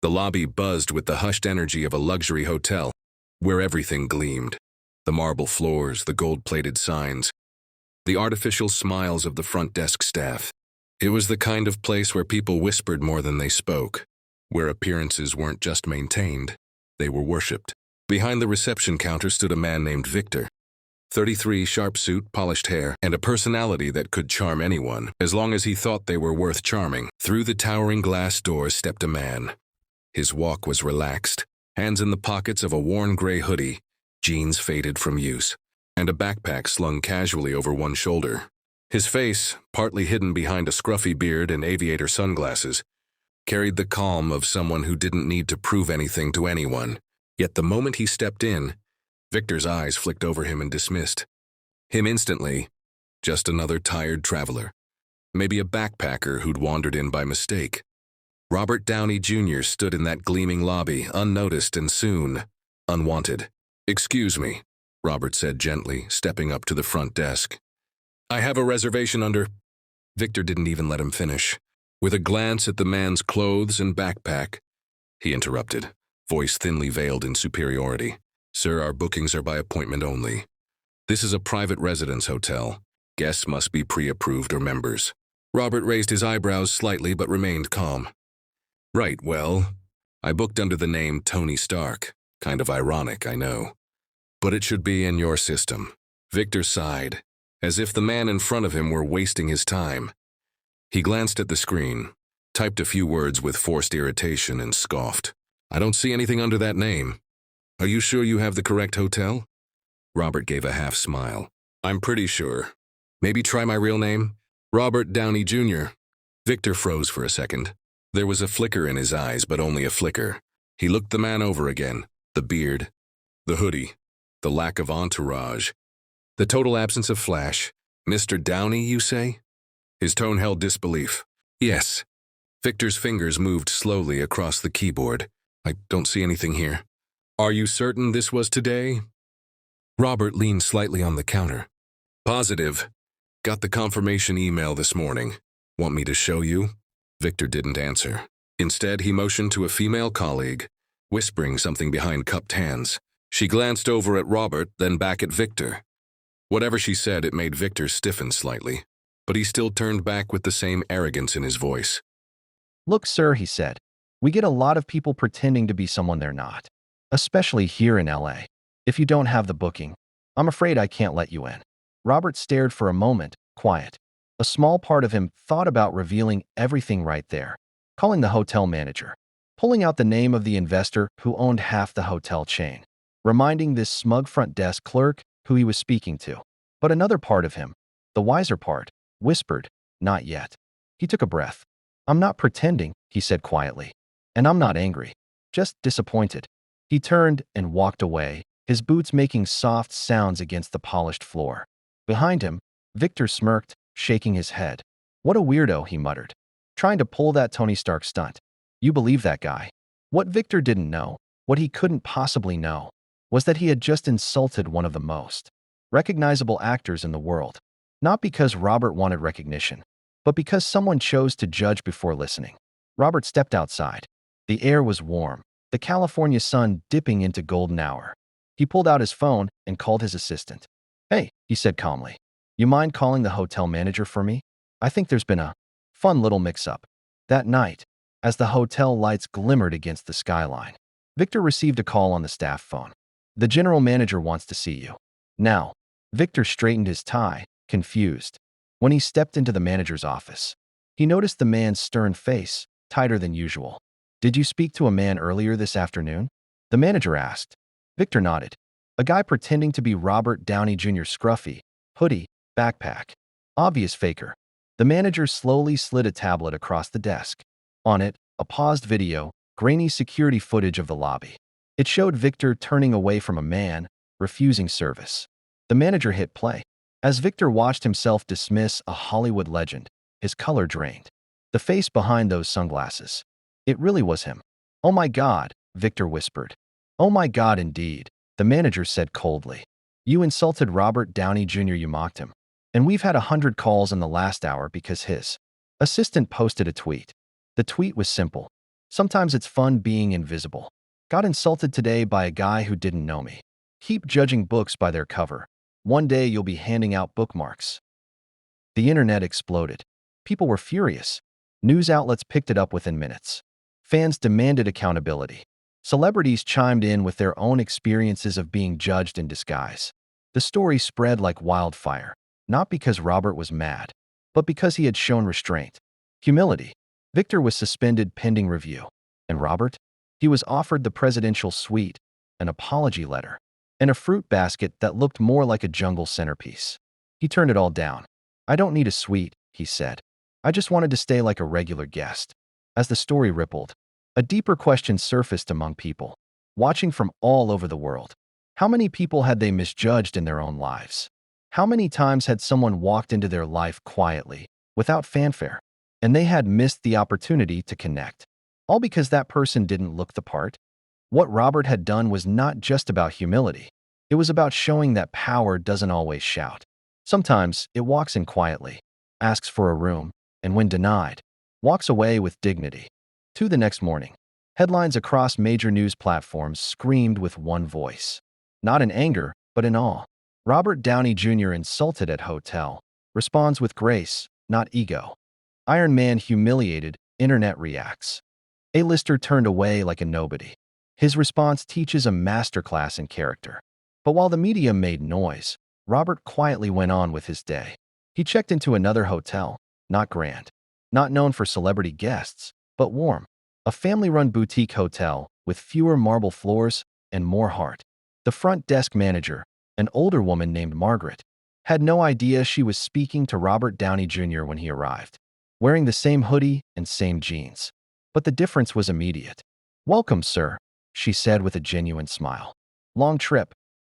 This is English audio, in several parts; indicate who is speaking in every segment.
Speaker 1: The lobby buzzed with the hushed energy of a luxury hotel, where everything gleamed. The marble floors, the gold-plated signs, the artificial smiles of the front desk staff. It was the kind of place where people whispered more than they spoke, where appearances weren't just maintained, they were worshipped. Behind the reception counter stood a man named Victor. 33, sharp suit, polished hair, and a personality that could charm anyone, as long as he thought they were worth charming. Through the towering glass doors stepped a man. His walk was relaxed, hands in the pockets of a worn gray hoodie, jeans faded from use, and a backpack slung casually over one shoulder. His face, partly hidden behind a scruffy beard and aviator sunglasses, carried the calm of someone who didn't need to prove anything to anyone. Yet the moment he stepped in, Victor's eyes flicked over him and dismissed him instantly. Just another tired traveler. Maybe a backpacker who'd wandered in by mistake. Robert Downey Jr. stood in that gleaming lobby, unnoticed and soon unwanted. "Excuse me," Robert said gently, stepping up to the front desk. "I have a reservation under—" Victor didn't even let him finish. With a glance at the man's clothes and backpack, he interrupted, voice thinly veiled in superiority. "Sir, our bookings are by appointment only. This is a private residence hotel. Guests must be pre-approved or members." Robert raised his eyebrows slightly but remained calm. "Right, well, I booked under the name Tony Stark. Kind of ironic, I know. But it should be in your system." Victor sighed, as if the man in front of him were wasting his time. He glanced at the screen, typed a few words with forced irritation, and scoffed. "I don't see anything under that name. Are you sure you have the correct hotel?" Robert gave a half smile. "I'm pretty sure. Maybe try my real name? Robert Downey Jr. Victor froze for a second. There was a flicker in his eyes, but only a flicker. He looked the man over again. The beard, the hoodie, the lack of entourage, the total absence of flash. "Mr. Downey, you say?" His tone held disbelief. "Yes." Victor's fingers moved slowly across the keyboard. "I don't see anything here." "Are you certain this was today?" Robert leaned slightly on the counter. "Positive. Got the confirmation email this morning. Want me to show you?" Victor didn't answer. Instead, he motioned to a female colleague, whispering something behind cupped hands. She glanced over at Robert, then back at Victor. Whatever she said, it made Victor stiffen slightly, but he still turned back with the same arrogance in his voice.
Speaker 2: "Look, sir," he said, "we get a lot of people pretending to be someone they're not, especially here in LA. If you don't have the booking, I'm afraid I can't let you in." Robert stared for a moment, quiet. A small part of him thought about revealing everything right there, calling the hotel manager, pulling out the name of the investor who owned half the hotel chain, reminding this smug front desk clerk who he was speaking to. But another part of him, the wiser part, whispered, "Not yet." He took a breath. "I'm not pretending," he said quietly. "And I'm not angry, just disappointed." He turned and walked away, his boots making soft sounds against the polished floor. Behind him, Victor smirked, shaking his head. "What a weirdo," he muttered. "Trying to pull that Tony Stark stunt. You believe that guy?" What Victor didn't know, what he couldn't possibly know, was that he had just insulted one of the most recognizable actors in the world. Not because Robert wanted recognition, but because someone chose to judge before listening. Robert stepped outside. The air was warm, the California sun dipping into golden hour. He pulled out his phone and called his assistant. "Hey," he said calmly, "you mind calling the hotel manager for me? I think there's been a fun little mix-up." That night, as the hotel lights glimmered against the skyline, Victor received a call on the staff phone. "The general manager wants to see you." Now, Victor straightened his tie, confused. When he stepped into the manager's office, he noticed the man's stern face, tighter than usual. "Did you speak to a man earlier this afternoon?" the manager asked. Victor nodded. A guy pretending to be Robert Downey Jr. Scruffy, hoodie, backpack. Obvious faker. The manager slowly slid a tablet across the desk. On it, a paused video, grainy security footage of the lobby. It showed Victor turning away from a man, refusing service. The manager hit play. As Victor watched himself dismiss a Hollywood legend, his color drained. The face behind those sunglasses. It really was him. "Oh my God," Victor whispered. "Oh my God, indeed," the manager said coldly. "You insulted Robert Downey Jr., you mocked him. And we've had 100 calls in the last hour because his assistant posted a tweet. The tweet was simple. Sometimes it's fun being invisible. Got insulted today by a guy who didn't know me. Keep judging books by their cover. One day you'll be handing out bookmarks. The internet exploded. People were furious. News outlets picked it up within minutes. Fans demanded accountability. Celebrities chimed in with their own experiences of being judged in disguise. The story spread like wildfire, not because Robert was mad, but because he had shown restraint. Humility. Victor was suspended pending review. And Robert? He was offered the presidential suite, an apology letter, and a fruit basket that looked more like a jungle centerpiece. He turned it all down. "I don't need a suite," he said. "I just wanted to stay like a regular guest." As the story rippled, a deeper question surfaced among people, watching from all over the world. How many people had they misjudged in their own lives? How many times had someone walked into their life quietly, without fanfare, and they had missed the opportunity to connect? All because that person didn't look the part? What Robert had done was not just about humility. It was about showing that power doesn't always shout. Sometimes it walks in quietly, asks for a room, and when denied, walks away with dignity. The next morning, headlines across major news platforms screamed with one voice. Not in anger, but in awe. Robert Downey Jr. insulted at hotel, responds with grace, not ego. Iron Man humiliated, internet reacts. A-lister turned away like a nobody. His response teaches a masterclass in character. But while the media made noise, Robert quietly went on with his day. He checked into another hotel, not grand, not known for celebrity guests, but warm. A family-run boutique hotel with fewer marble floors and more heart. The front desk manager, an older woman named Margaret, had no idea she was speaking to Robert Downey Jr. when he arrived, wearing the same hoodie and same jeans. But the difference was immediate. "Welcome, sir," she said with a genuine smile. "Long trip?"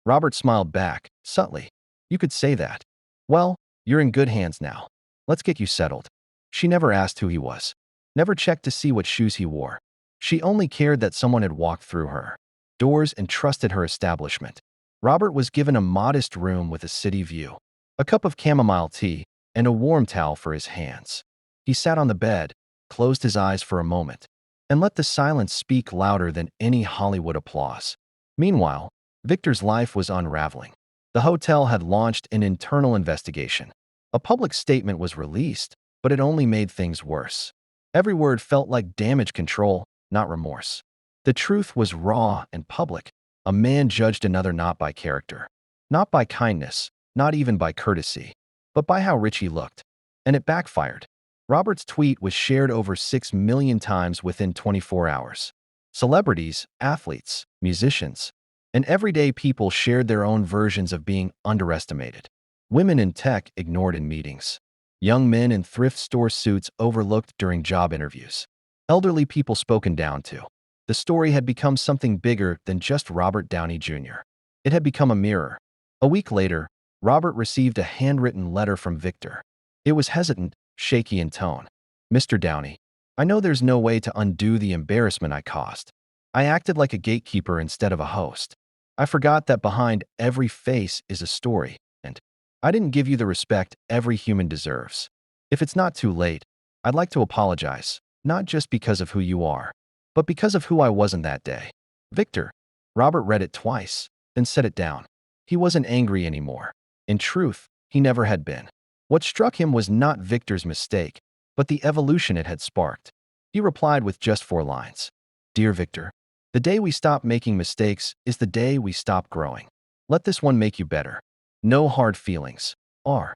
Speaker 2: Robert smiled back, subtly. "You could say that." "Well, you're in good hands now. Let's get you settled." She never asked who he was, never checked to see what shoes he wore. She only cared that someone had walked through her doors and trusted her establishment. Robert was given a modest room with a city view, a cup of chamomile tea, and a warm towel for his hands. He sat on the bed, closed his eyes for a moment, and let the silence speak louder than any Hollywood applause. Meanwhile, Victor's life was unraveling. The hotel had launched an internal investigation. A public statement was released, but it only made things worse. Every word felt like damage control, not remorse. The truth was raw and public. A man judged another not by character, not by kindness, not even by courtesy, but by how rich he looked. And it backfired. Robert's tweet was shared over 6 million times within 24 hours. Celebrities, athletes, musicians, and everyday people shared their own versions of being underestimated. Women in tech ignored in meetings. Young men in thrift store suits overlooked during job interviews. Elderly people spoken down to. The story had become something bigger than just Robert Downey Jr. It had become a mirror. A week later, Robert received a handwritten letter from Victor. It was hesitant, shaky in tone. "Mr. Downey, I know there's no way to undo the embarrassment I caused. I acted like a gatekeeper instead of a host. I forgot that behind every face is a story, and I didn't give you the respect every human deserves. If it's not too late, I'd like to apologize, not just because of who you are, but because of who I wasn't that day. Victor." Robert read it twice, then set it down. He wasn't angry anymore. In truth, he never had been. What struck him was not Victor's mistake, but the evolution it had sparked. He replied with just 4 lines. "Dear Victor, the day we stop making mistakes is the day we stop growing. Let this one make you better. No hard feelings. R."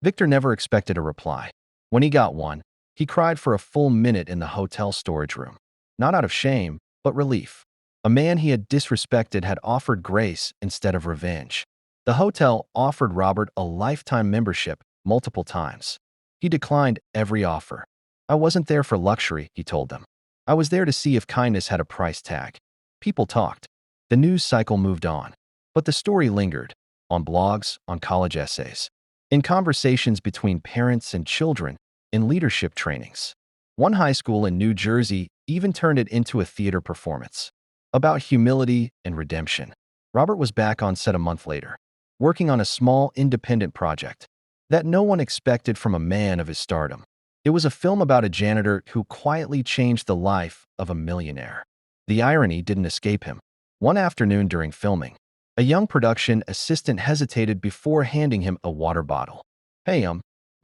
Speaker 2: Victor never expected a reply. When he got one, he cried for a full minute in the hotel storage room. Not out of shame, but relief. A man he had disrespected had offered grace instead of revenge. The hotel offered Robert a lifetime membership multiple times. He declined every offer. "I wasn't there for luxury," he told them. "I was there to see if kindness had a price tag." People talked. The news cycle moved on. But the story lingered. On blogs, on college essays, in conversations between parents and children, in leadership trainings. One high school in New Jersey even turned it into a theater performance about humility and redemption. Robert was back on set a month later, working on a small independent project that no one expected from a man of his stardom. It was a film about a janitor who quietly changed the life of a millionaire. The irony didn't escape him. One afternoon during filming, a young production assistant hesitated before handing him a water bottle. "Hey,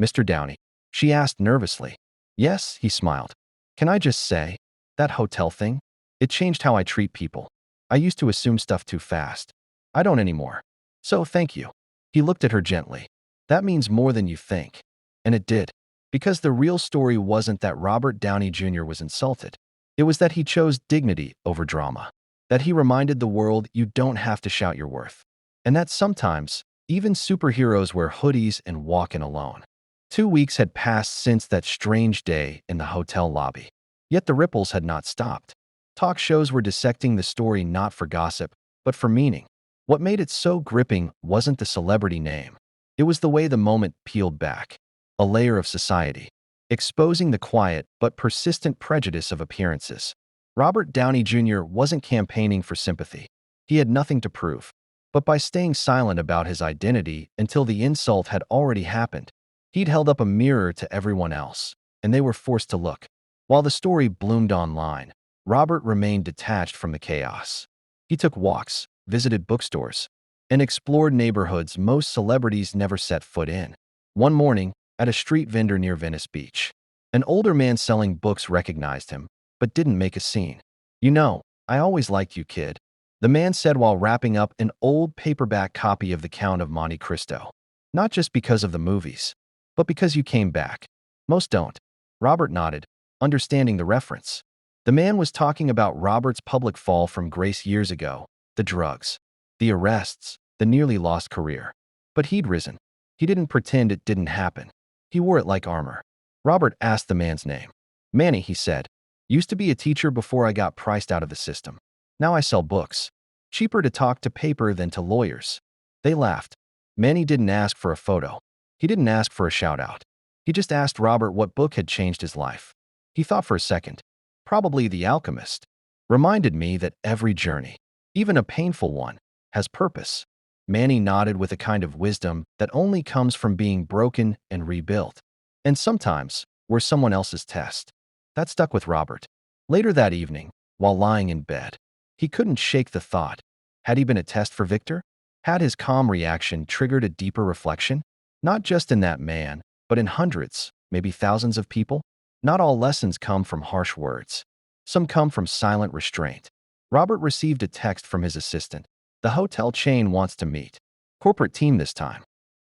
Speaker 2: Mr. Downey," she asked nervously. "Yes," he smiled. "Can I just say, that hotel thing? It changed how I treat people. I used to assume stuff too fast. I don't anymore. So thank you." He looked at her gently. "That means more than you think." And it did. Because the real story wasn't that Robert Downey Jr. was insulted. It was that he chose dignity over drama. That he reminded the world you don't have to shout your worth. And that sometimes, even superheroes wear hoodies and walk in alone. 2 weeks had passed since that strange day in the hotel lobby. Yet the ripples had not stopped. Talk shows were dissecting the story not for gossip, but for meaning. What made it so gripping wasn't the celebrity name. It was the way the moment peeled back. A layer of society, exposing the quiet but persistent prejudice of appearances. Robert Downey Jr. wasn't campaigning for sympathy. He had nothing to prove. But by staying silent about his identity until the insult had already happened, he'd held up a mirror to everyone else, and they were forced to look. While the story bloomed online, Robert remained detached from the chaos. He took walks, visited bookstores, and explored neighborhoods most celebrities never set foot in. One morning, at a street vendor near Venice Beach, an older man selling books recognized him, but didn't make a scene. "You know, I always liked you, kid," the man said while wrapping up an old paperback copy of The Count of Monte Cristo. "Not just because of the movies, but because you came back. Most don't." Robert nodded, understanding the reference. The man was talking about Robert's public fall from grace years ago, the drugs, the arrests, the nearly lost career. But he'd risen. He didn't pretend it didn't happen. He wore it like armor. Robert asked the man's name. "Manny," he said. "Used to be a teacher before I got priced out of the system. Now I sell books. Cheaper to talk to paper than to lawyers." They laughed. Manny didn't ask for a photo. He didn't ask for a shout-out. He just asked Robert what book had changed his life. He thought for a second. Probably The Alchemist. "Reminded me that every journey, even a painful one, has purpose." Manny nodded with a kind of wisdom that only comes from being broken and rebuilt. And sometimes, we're someone else's test. That stuck with Robert. Later that evening, while lying in bed, he couldn't shake the thought. Had he been a test for Victor? Had his calm reaction triggered a deeper reflection? Not just in that man, but in hundreds, maybe thousands of people? Not all lessons come from harsh words. Some come from silent restraint. Robert received a text from his assistant. "The hotel chain wants to meet. Corporate team this time."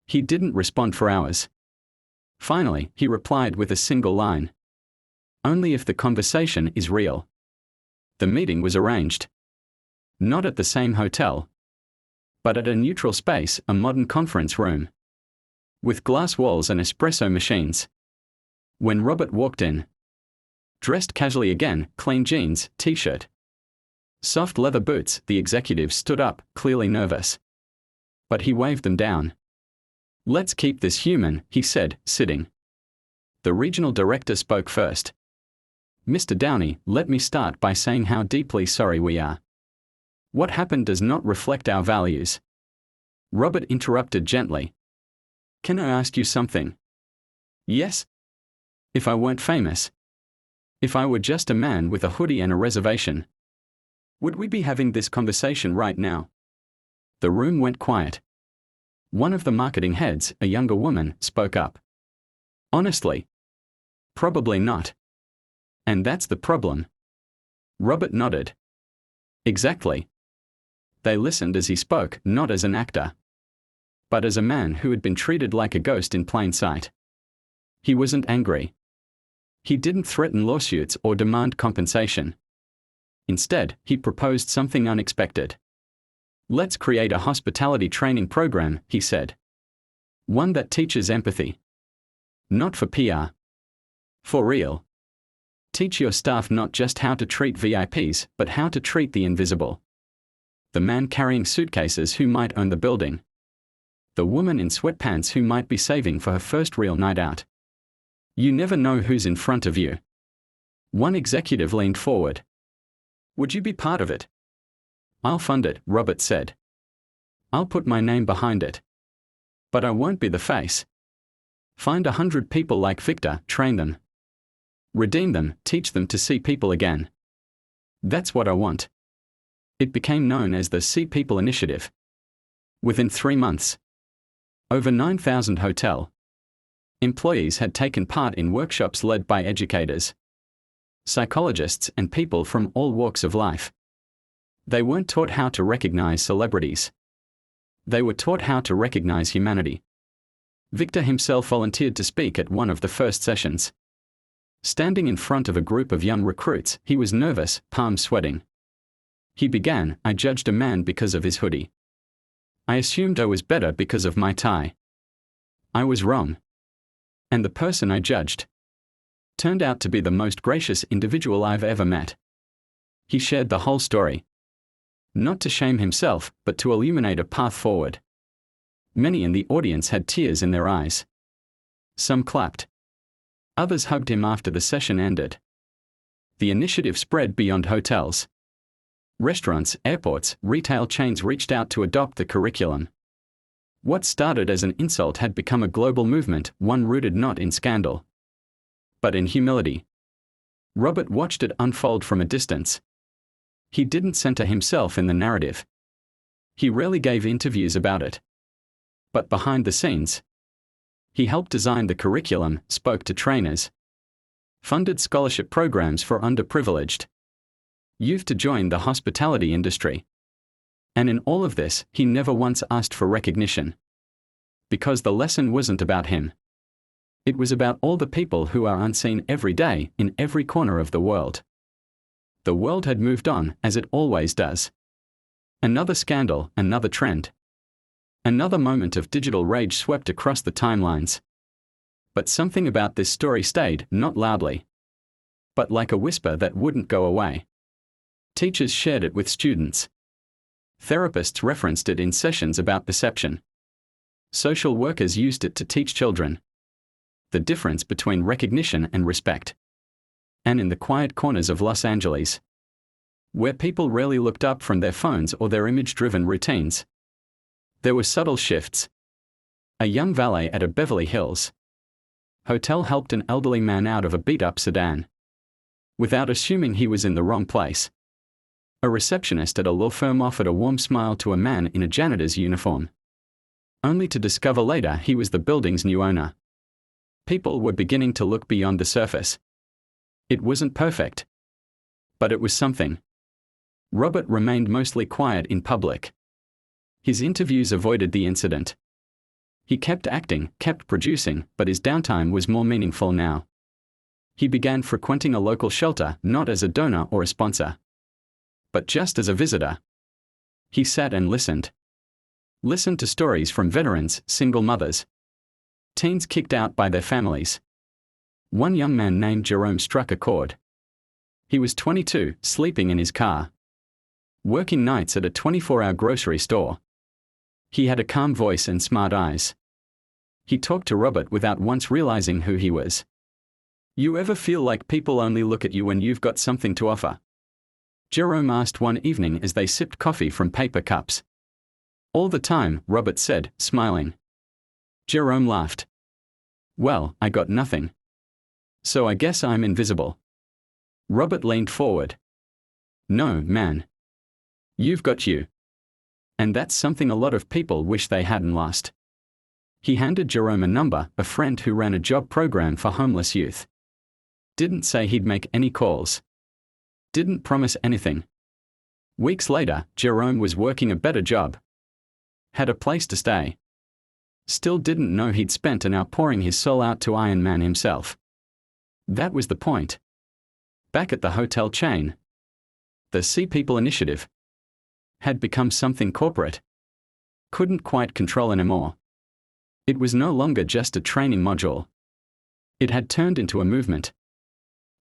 Speaker 3: He didn't respond for hours. Finally, he replied with a single line. "Only if the conversation is real." The meeting was arranged. Not at the same hotel, but at a neutral space, a modern conference room, with glass walls and espresso machines. When Robert walked in, dressed casually again, clean jeans, t-shirt, soft leather boots, the executive stood up, clearly nervous. But he waved them down. "Let's keep this human," he said, sitting. The regional director spoke first. "Mr. Downey, let me start by saying how deeply sorry we are. What happened does not reflect our values." Robert interrupted gently. "Can I ask you something?" "Yes." "If I weren't famous, if I were just a man with a hoodie and a reservation, would we be having this conversation right now?" The room went quiet. One of the marketing heads, a younger woman, spoke up. "Honestly, probably not. And that's the problem." Robert nodded. "Exactly." They listened as he spoke, not as an actor, but as a man who had been treated like a ghost in plain sight. He wasn't angry. He didn't threaten lawsuits or demand compensation. Instead, he proposed something unexpected. "Let's create a hospitality training program," he said. "One that teaches empathy. Not for PR. For real. Teach your staff not just how to treat VIPs, but how to treat the invisible. The man carrying suitcases who might own the building. The woman in sweatpants who might be saving for her first real night out. You never know who's in front of you." One executive leaned forward. "Would you be part of it?" "I'll fund it," Robert said. "I'll put my name behind it. But I won't be the face." Find 100 people like Victor, train them. Redeem them, teach them to see people again. That's what I want. It became known as the See People Initiative. Within 3 months, over 9,000 hotel employees had taken part in workshops led by educators, psychologists, and people from all walks of life. They weren't taught how to recognize celebrities. They were taught how to recognize humanity. Victor himself volunteered to speak at one of the first sessions. Standing in front of a group of young recruits, he was nervous, palms sweating. He began, "I judged a man because of his hoodie. I assumed I was better because of my tie. I was wrong. And the person I judged turned out to be the most gracious individual I've ever met." He shared the whole story. Not to shame himself, but to illuminate a path forward. Many in the audience had tears in their eyes. Some clapped. Others hugged him after the session ended. The initiative spread beyond hotels. Restaurants, airports, retail chains reached out to adopt the curriculum. What started as an insult had become a global movement, one rooted not in scandal, but in humility. Robert watched it unfold from a distance. He didn't center himself in the narrative. He rarely gave interviews about it. But behind the scenes, he helped design the curriculum, spoke to trainers, funded scholarship programs for underprivileged youth to join the hospitality industry. And in all of this, he never once asked for recognition. Because the lesson wasn't about him. It was about all the people who are unseen every day, in every corner of the world. The world had moved on, as it always does. Another scandal, another trend. Another moment of digital rage swept across the timelines. But something about this story stayed, not loudly, but like a whisper that wouldn't go away. Teachers shared it with students. Therapists referenced it in sessions about perception. Social workers used it to teach children the difference between recognition and respect. And in the quiet corners of Los Angeles, where people rarely looked up from their phones or their image-driven routines, there were subtle shifts. A young valet at a Beverly Hills hotel helped an elderly man out of a beat-up sedan, without assuming he was in the wrong place. A receptionist at a law firm offered a warm smile to a man in a janitor's uniform, only to discover later he was the building's new owner. People were beginning to look beyond the surface. It wasn't perfect, but it was something. Robert remained mostly quiet in public. His interviews avoided the incident. He kept acting, kept producing, but his downtime was more meaningful now. He began frequenting a local shelter, not as a donor or a sponsor, but just as a visitor. He sat and listened. Listened to stories from veterans, single mothers, teens kicked out by their families. One young man named Jerome struck a chord. He was 22, sleeping in his car, working nights at a 24-hour grocery store. He had a calm voice and smart eyes. He talked to Robert without once realizing who he was. "You ever feel like people only look at you when you've got something to offer?" Jerome asked one evening as they sipped coffee from paper cups. "All the time," Robert said, smiling. Jerome laughed. "Well, I got nothing. So I guess I'm invisible." Robert leaned forward. "No, man. You've got you. And that's something a lot of people wish they hadn't lost." He handed Jerome a number, a friend who ran a job program for homeless youth. Didn't say he'd make any calls. Didn't promise anything. Weeks later, Jerome was working a better job. Had a place to stay. Still didn't know he'd spent an hour pouring his soul out to Iron Man himself. That was the point. Back at the hotel chain, the See People Initiative had become something corporate couldn't quite control anymore. It was no longer just a training module. It had turned into a movement.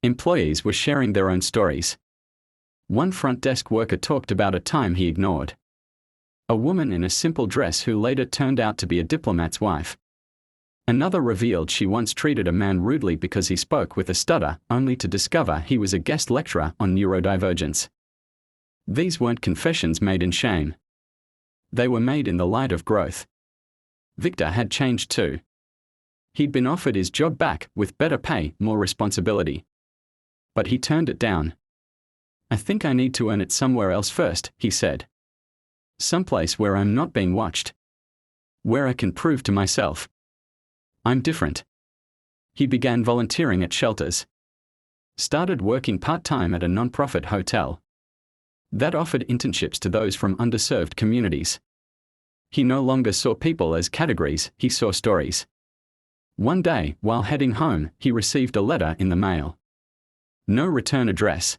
Speaker 3: Employees were sharing their own stories. One front desk worker talked about a time he ignored a woman in a simple dress who later turned out to be a diplomat's wife. Another revealed she once treated a man rudely because he spoke with a stutter, only to discover he was a guest lecturer on neurodivergence. These weren't confessions made in shame. They were made in the light of growth. Victor had changed too. He'd been offered his job back with better pay, more responsibility. But he turned it down. I think I need to earn it somewhere else first, he said. Someplace where I'm not being watched. Where I can prove to myself I'm different. He began volunteering at shelters. Started working part-time at a non-profit hotel that offered internships to those from underserved communities. He no longer saw people as categories, he saw stories. One day, while heading home, he received a letter in the mail. No return address.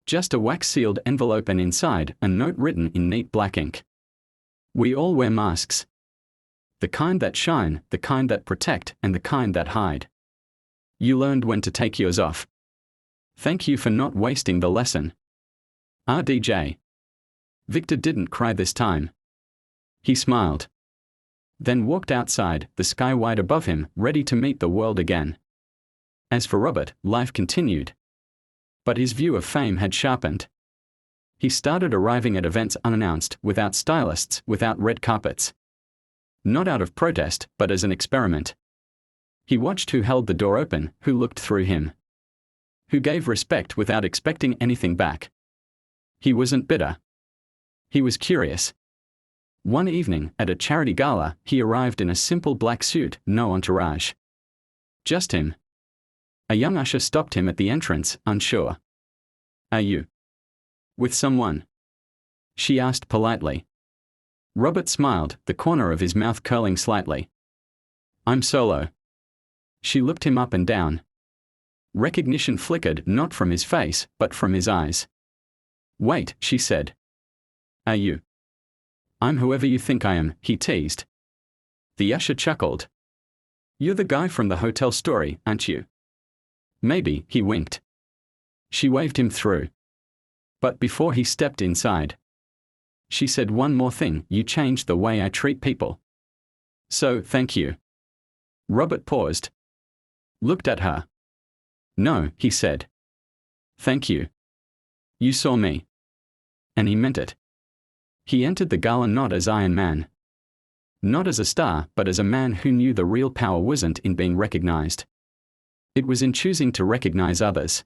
Speaker 3: Just a wax-sealed envelope and inside, a note written in neat black ink. We all wear masks. The kind that shine, the kind that protect, and the kind that hide. You learned when to take yours off. Thank you for not wasting the lesson. RDJ. Victor didn't cry this time. He smiled. Then walked outside, the sky wide above him, ready to meet the world again. As for Robert, life continued. But his view of fame had sharpened. He started arriving at events unannounced, without stylists, without red carpets. Not out of protest, but as an experiment. He watched who held the door open, who looked through him. Who gave respect without expecting anything back. He wasn't bitter. He was curious. One evening, at a charity gala, he arrived in a simple black suit, no entourage. Just him. A young usher stopped him at the entrance, unsure. Are you with someone? She asked politely. Robert smiled, the corner of his mouth curling slightly. I'm solo. She looked him up and down. Recognition flickered not from his face, but from his eyes. Wait, she said. Are you? I'm whoever you think I am, he teased. The usher chuckled. You're the guy from the hotel story, aren't you? Maybe, he winked. She waved him through. But before he stepped inside, she said one more thing, you changed the way I treat people. So, thank you. Robert paused. Looked at her. No, he said. Thank you. You saw me. And he meant it. He entered the gala not as Iron Man. Not as a star, but as a man who knew the real power wasn't in being recognized. It was in choosing to recognize others.